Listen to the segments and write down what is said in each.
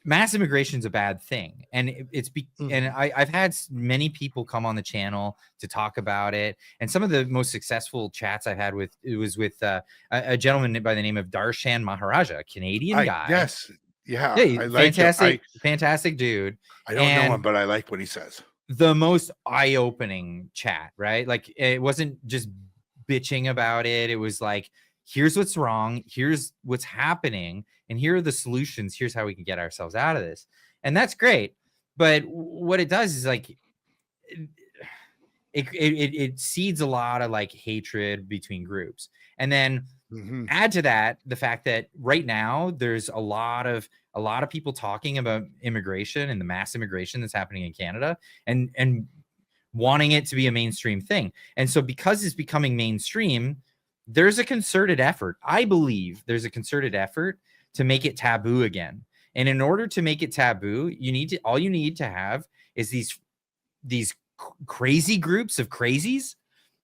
mass immigration is a bad thing, and and I've had many people come on the channel to talk about it, and some of the most successful chats I've had with a gentleman by the name of Darshan Maharaja, a Canadian guy. Yes, yeah, yeah, I like fantastic dude. I don't know him, but I like what he says. The most eye-opening chat, right? Like, it wasn't just bitching about it. It was like, here's what's wrong, here's what's happening, and here are the solutions. Here's how we can get ourselves out of this. And that's great. But what it does is like it seeds a lot of like hatred between groups. And then add to that the fact that right now there's a lot of people talking about immigration and the mass immigration that's happening in Canada, and wanting it to be a mainstream thing. And so because it's becoming mainstream, there's a concerted effort. I believe there's a concerted effort to make it taboo again. And in order to make it taboo, all you need to have is these crazy groups of crazies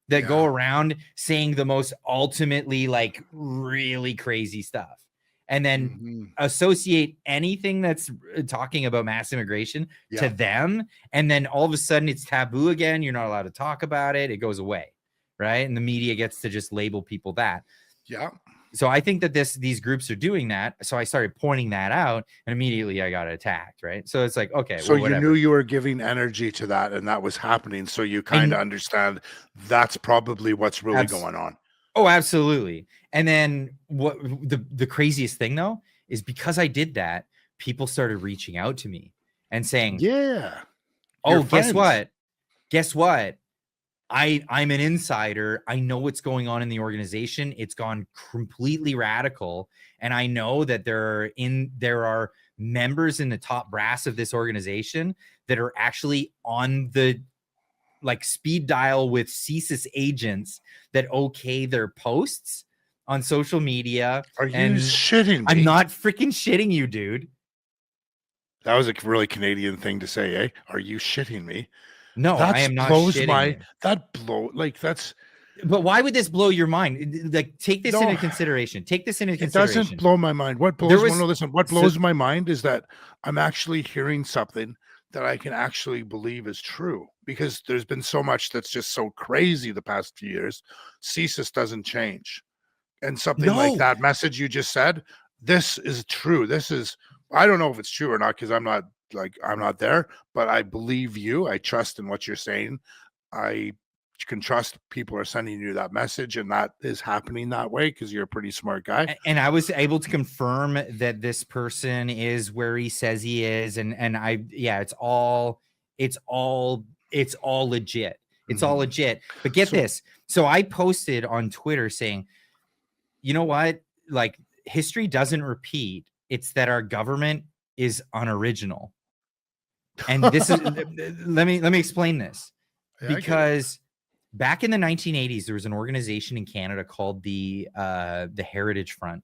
that go around saying the most ultimately like really crazy stuff, and then associate anything that's talking about mass immigration to them. And then all of a sudden it's taboo again. You're not allowed to talk about it. It goes away. Right. And the media gets to just label people that. Yeah. So I think that these groups are doing that. So I started pointing that out, and immediately I got attacked. Right. So it's like, okay. So you knew you were giving energy to that, and that was happening. So you kind of understand that's probably what's really going on. Oh, absolutely. And then what the craziest thing though is, because I did that, people started reaching out to me and saying, oh, guess what? I'm an insider. I know what's going on in the organization. It's gone completely radical. And I know that there are members in the top brass of this organization that are actually on the like speed dial with CSIS agents that okay their posts on social media. Are you shitting me? I'm not freaking shitting you, dude. That was a really Canadian thing to say, eh? Are you shitting me? No, I am not shitting you. But why would this blow your mind? Like, take this into consideration. It doesn't blow my mind. What blows my mind is that I'm actually hearing something that I can actually believe is true, because there's been so much that's just so crazy the past few years. CSIS doesn't change. And something like that message you just said, this is true. I don't know if it's true or not, because I'm not there, but I believe you. I trust in what you're saying. I can trust people are sending you that message, and that is happening that way because you're a pretty smart guy. And I was able to confirm that this person is where he says he is. And it's all legit. It's all legit. But get this. So I posted on Twitter saying, you know what? Like, history doesn't repeat. It's that our government is unoriginal. And this is let me explain this. Because back in the 1980s, there was an organization in Canada called the Heritage Front.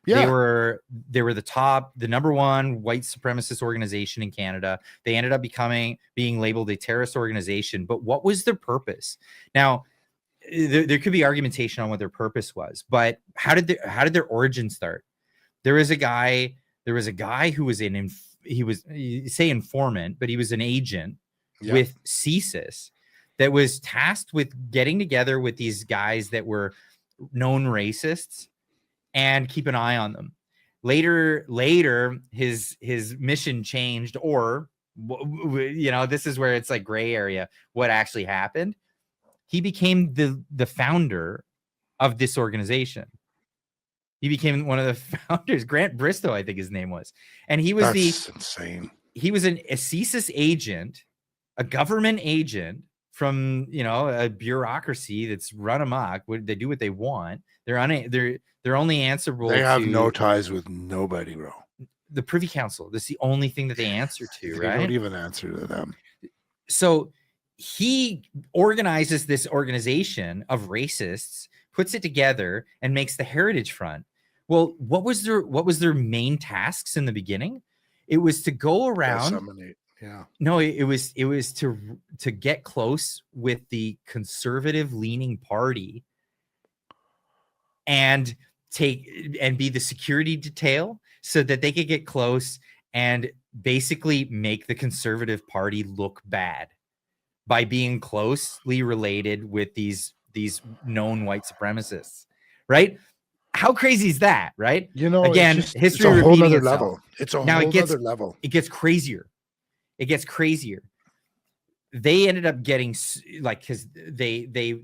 They were the number one white supremacist organization in Canada. They ended up being labeled a terrorist organization. But what was their purpose? Now, there could be argumentation on what their purpose was, but how did their origin start? There was a guy who was say informant, but he was an agent with CSIS that was tasked with getting together with these guys that were known racists and keep an eye on them. Later, his mission changed, or this is where it's like gray area. What actually happened? He became the founder of this organization. He became one of the founders. Grant Bristow, I think his name was, and he was insane. He was a CSIS agent, a government agent from a bureaucracy that's run amok. They do what they want. They're only answerable. They have no ties with nobody, bro. The Privy Council. That's the only thing that they answer to. They don't even answer to them. So he organizes this organization of racists, puts it together, and makes the Heritage Front. Well, what was their main tasks in the beginning? It was to go around. No, it was to get close with the conservative leaning party and be the security detail so that they could get close and basically make the Conservative Party look bad by being closely related with these known white supremacists, right? How crazy is that, right? You know, again, it's history a whole repeating nother itself. level. It's a now whole it gets nother level. It gets crazier. It gets crazier. They ended up getting like, because they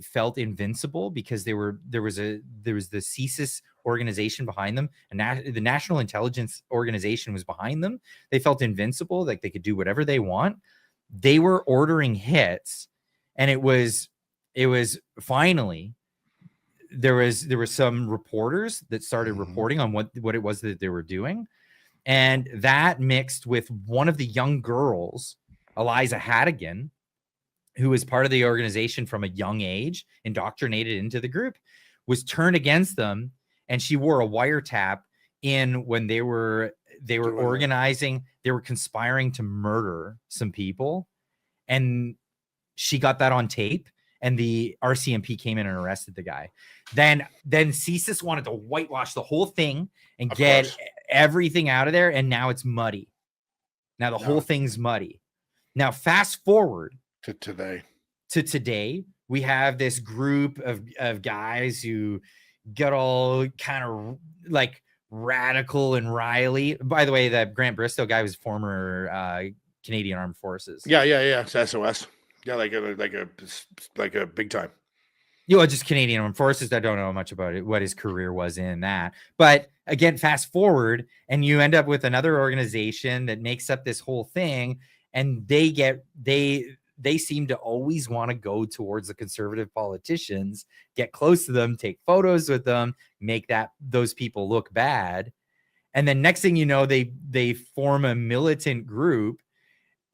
felt invincible because there was the CSIS organization behind them, and the National Intelligence Organization was behind them. They felt invincible, like they could do whatever they want. They were ordering hits, and it was finally there were some reporters that started reporting on what it was that they were doing, and that mixed with one of the young girls, Eliza Hattigan, who was part of the organization from a young age, indoctrinated into the group, was turned against them, and she wore a wiretap in when they were organizing, they were conspiring to murder some people, and she got that on tape, and the RCMP came in and arrested the guy. Then CSIS wanted to whitewash the whole thing and get everything out of there, and now it's muddy. Now the whole thing's muddy. Now fast forward to today, we have this group of guys who got all kind of like radical and riley. By the way, that Grant Bristow guy was former Canadian Armed Forces. Yeah. It's SOS. Yeah, like a big time. You know, just Canadian Armed Forces. I don't know much about it, what his career was in that. But again, fast forward, and you end up with another organization that makes up this whole thing, and they seem to always want to go towards the Conservative politicians, get close to them, take photos with them, make those people look bad. And then next thing you know, they form a militant group,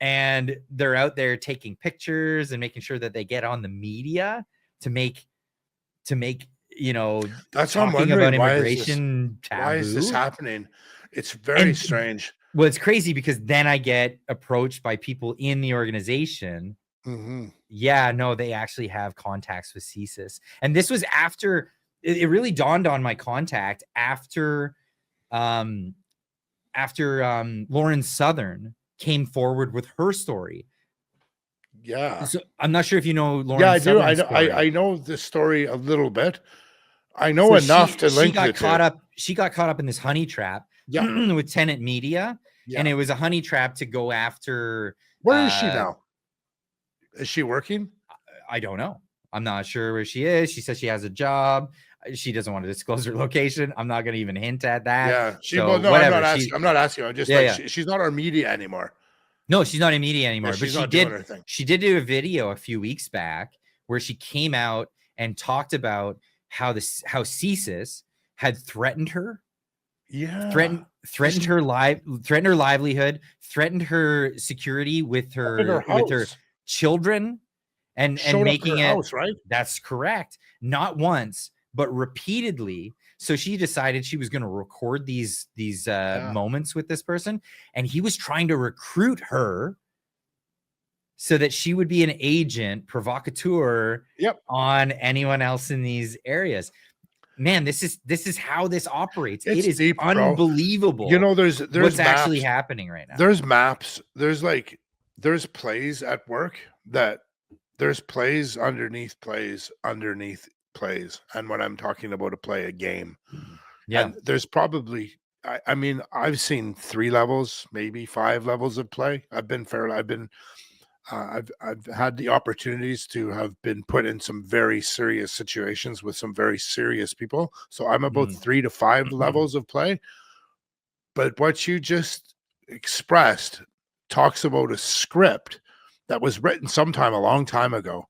and they're out there taking pictures and making sure that they get on the media to make that's talking about immigration taboo. Why is this happening? It's very strange. Well, it's crazy because then I get approached by people in the organization. Yeah, no, they actually have contacts with CSIS. And this was after it really dawned on my contact after Lauren Southern came forward with her story. Yeah. So I'm not sure if you know Lauren. Yeah, I Southern's do. I know the story a little bit. I know enough to link it to. She got caught up in this honey trap with Tenant Media. Yeah. And it was a honey trap to go after. Where is she now? Is she working? I don't know. I'm not sure where she is. She says she has a job. She doesn't want to disclose her location. I'm not going to even hint at that. Yeah. I'm not asking. I'm just she's not our media anymore. No, she's not in media anymore. Yeah, but she did do a video a few weeks back where she came out and talked about how CSIS had threatened her. Yeah. Threatened her livelihood, threatened her security with her children, and making it house, right? That's correct. Not once, but repeatedly. So she decided she was going to record these moments with this person, and he was trying to recruit her so that she would be an agent provocateur on anyone else in these areas. Man, this is how this operates. It is deep, unbelievable. You know, there's what's maps, actually happening right now. There's maps. There's plays at work that there's plays underneath plays. And when I'm talking about a game, and there's probably, I mean, I've seen 3 levels, maybe 5 levels of play. I've had the opportunities to have been put in some very serious situations with some very serious people. So I'm about 3 to 5 levels of play. But what you just expressed talks about a script that was written sometime a long time ago.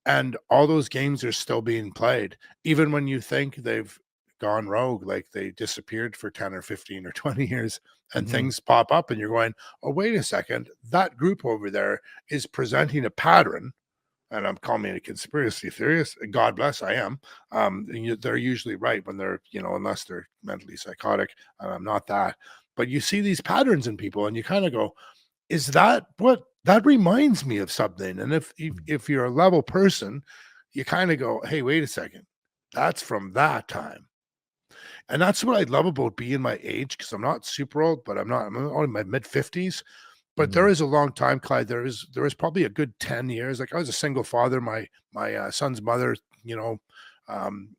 And all those games are still being played, even when you think they've gone rogue, like they disappeared for 10 or 15 or 20 years, and things pop up and you're going, oh, wait a second, that group over there is presenting a pattern. And I'm calling it a conspiracy theorist. God bless, I am. They're usually right when they're, unless they're mentally psychotic, and I'm not that. But you see these patterns in people and you kind of go, is that what? That reminds me of something. And if you're a level person, you kind of go, hey, wait a second, that's from that time. And that's what I love about being my age, because I'm not super old, but I'm only in my mid-50s. But there is a long time, Clyde. There is probably a good 10 years. Like, I was a single father. My son's mother, um,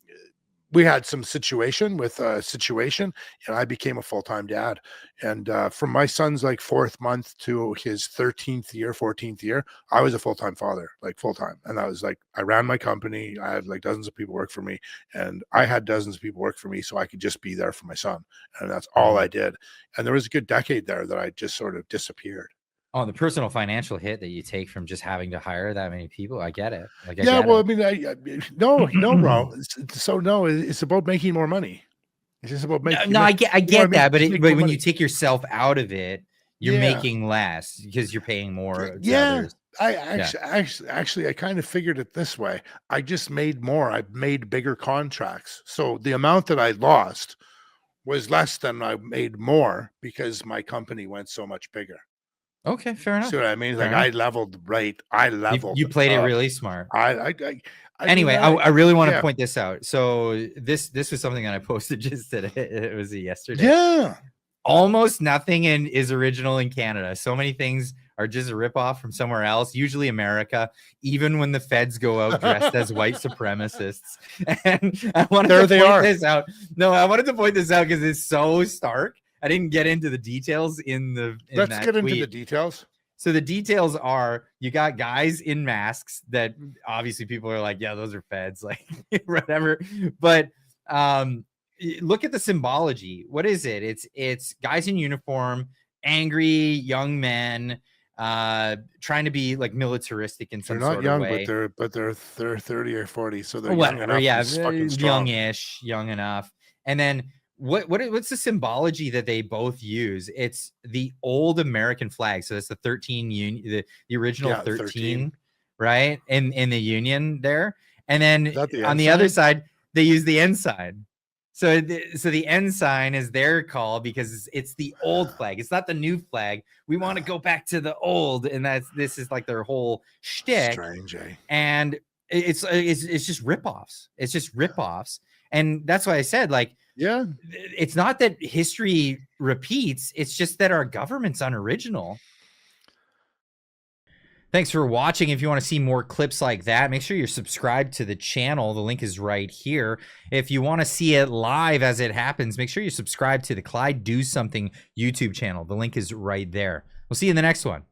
we had some situation, and I became a full-time dad. And from my son's like 4th month to his 13th year, 14th year, I was a full-time father, like full-time. And I was like, I ran my company. I had like dozens of people work for me, and I had dozens of people work for me so I could just be there for my son. And that's all I did. And there was a good decade there that I just sort of disappeared. Oh, the personal financial hit that you take from just having to hire that many people. I get it. Like, yeah, well, I mean, no, bro. It's about making more money. It's just about making. No, I get that, but when you take yourself out of it, you're making less because you're paying more. Yeah, I actually, I kind of figured it this way. I just made more. I made bigger contracts, so the amount that I lost was less than I made more because my company went so much bigger. Okay, fair enough. See what I mean? Like, I leveled right. I leveled. You played it really smart. Anyway, I really want to point this out. So this was something that I posted just today. It was yesterday. Yeah. Almost nothing is original in Canada. So many things are just a ripoff from somewhere else, usually America, even when the feds go out dressed as white supremacists. And I wanted to point this out. No, I wanted to point this out because it's so stark. I didn't get into the details Let's get into the details. So the details are, you got guys in masks that obviously people are like, yeah, those are feds, like whatever. But look at the symbology. What is it? It's guys in uniform, angry young men, trying to be like militaristic in some sort of way. But they're 30 or 40, so they're whatever. Young enough, youngish, young enough. And then what's the symbology that they both use? It's the old American flag. So that's the 13 the original 13, right? In the Union there. And then on the other side, they use the ensign. So the ensign is their call because it's the old flag. It's not the new flag. We want to go back to the old, and this is like their whole shtick. Strange, eh? And it's just ripoffs. It's just ripoffs, and that's why I said, like, yeah, it's not that history repeats. It's just that our government's unoriginal. Thanks for watching. If you want to see more clips like that, make sure you're subscribed to the channel. The link is right here. If you want to see it live as it happens, make sure you're subscribed to the Clyde Do Something YouTube channel. The link is right there. We'll see you in the next one.